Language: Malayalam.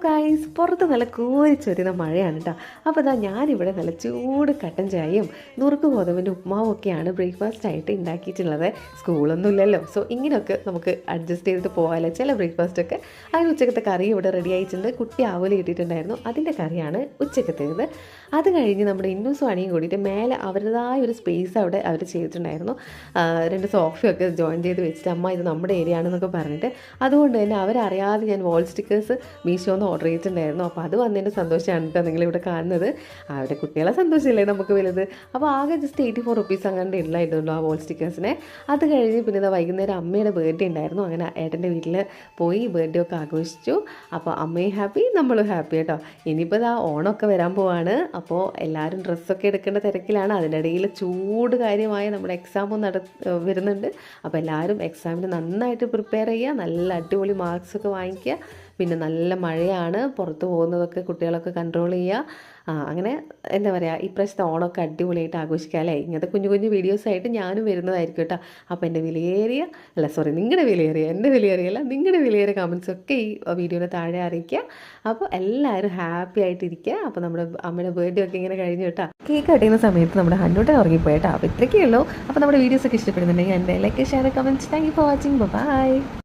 ഗായ്സ്, പുറത്ത് നല്ല കോരിച്ചൊരിയുന്ന മഴയാണ് കേട്ടോ. അപ്പോൾ ഇതാ ഞാനിവിടെ നല്ല ചൂട് കട്ടൻ ചായയും നുറുക്ക് ഗോതമ്പിൻ്റെ ഉപ്മാവും ഒക്കെയാണ് ബ്രേക്ക്ഫാസ്റ്റ് ആയിട്ട് ഉണ്ടാക്കിയിട്ടുള്ളത്. സ്കൂളൊന്നും ഇല്ലല്ലോ, സോ ഇങ്ങനെയൊക്കെ നമുക്ക് അഡ്ജസ്റ്റ് ചെയ്തിട്ട് പോകാമല്ലോ ചില ബ്രേക്ക്ഫാസ്റ്റൊക്കെ. അതിന് ഉച്ചക്കത്തെ കറി ഇവിടെ റെഡി ആയിട്ടുണ്ട്. കുട്ടി ആവല് കിട്ടിയിട്ടുണ്ടായിരുന്നു, അതിൻ്റെ കറിയാണ് ഉച്ചക്കത്തേത്. അത് കഴിഞ്ഞ് നമ്മുടെ ഇന്നൂസും അണിയും കൂടിയിട്ട് മേലെ അവരുടേതായ ഒരു സ്പേസ് അവിടെ അവർ ചെയ്തിട്ടുണ്ടായിരുന്നു. 2 സോഫയൊക്കെ ജോയിൻ ചെയ്ത് വെച്ചിട്ട് അമ്മ ഇത് നമ്മുടെ ഏരിയ ആണെന്നൊക്കെ പറഞ്ഞിട്ട്. അതുകൊണ്ട് തന്നെ അവരറിയാതെ ഞാൻ വാൾ സ്റ്റിക്കേഴ്സ് മീഷോന്ന് ഓർഡർ ചെയ്തിട്ടുണ്ടായിരുന്നു. അപ്പോൾ അത് വന്നതിൻ്റെ സന്തോഷമാണ് കേട്ടോ നിങ്ങളിവിടെ കാണുന്നത്. അവരുടെ കുട്ടികളെ സന്തോഷമില്ലേ നമുക്ക് വലുത്. അപ്പോൾ ആകെ ജസ്റ്റ് 84 റുപ്പീസ് അങ്ങനെ ഇല്ലായിരുന്നുള്ളൂ ആ വാൾ സ്റ്റിക്കേഴ്സിനെ. അത് കഴിഞ്ഞ് പിന്നെ വൈകുന്നേരം അമ്മയുടെ ബർത്ത്ഡേ ഉണ്ടായിരുന്നു. അങ്ങനെ ഏട്ടൻ്റെ വീട്ടിൽ പോയി ബർത്ത്ഡേ ഒക്കെ ആഘോഷിച്ചു. അപ്പോൾ അമ്മയും ഹാപ്പി, നമ്മളും ഹാപ്പി കേട്ടോ. ഇനിയിപ്പോൾ ഇതാ ഓണമൊക്കെ വരാൻ പോവാണ്. അപ്പോൾ എല്ലാവരും ഡ്രസ്സൊക്കെ എടുക്കേണ്ട തിരക്കിലാണ്. അതിനിടയിൽ ചൂട് കാര്യമായ നമ്മുടെ എക്സാം വരുന്നുണ്ട്. അപ്പോൾ എല്ലാവരും എക്സാമിന് നന്നായിട്ട് പ്രിപ്പയർ ചെയ്യുക, നല്ല അടിപൊളി മാർക്സൊക്കെ വാങ്ങിക്കുക. പിന്നെ നല്ല മഴയാണ്, പുറത്ത് പോകുന്നതൊക്കെ കുട്ടികളൊക്കെ കൺട്രോൾ ചെയ്യുക. അങ്ങനെ എന്താ പറയുക, ഇപ്രാവശ്യത്തെ ഓണമൊക്കെ അടിപൊളിയായിട്ട് ആഘോഷിക്കുക അല്ലേ. ഇങ്ങനത്തെ കുഞ്ഞു കുഞ്ഞു വീഡിയോസായിട്ട് ഞാനും വരുന്നതായിരിക്കും കേട്ടോ. അപ്പോൾ എൻ്റെ നിങ്ങളുടെ എൻ്റെ വിലയേറിയല്ല, നിങ്ങളുടെ വിലയേറിയ കമൻസൊക്കെ ഈ വീഡിയോയുടെ താഴെ അറിയിക്കുക. അപ്പോൾ എല്ലാവരും ഹാപ്പി ആയിട്ടിരിക്കുക. അപ്പോൾ നമ്മുടെ അമ്മയുടെ ബർത്ത്ഡേ ഒക്കെ ഇങ്ങനെ കഴിഞ്ഞു കേട്ടോ. കേക്ക് കട്ടിയുന്ന സമയത്ത് നമ്മുടെ ഹന്നൂട്ടൻ ഉറങ്ങിപ്പോയിട്ടോ. അപ്പോൾ ഇത്രയൊക്കെ ഉള്ളൂ. അപ്പോൾ നമ്മുടെ വീഡിയോസൊക്കെ ഇഷ്ടപ്പെടുന്നുണ്ടെങ്കിൽ എൻ്റെ like, share, comments. Thank you for watching. By.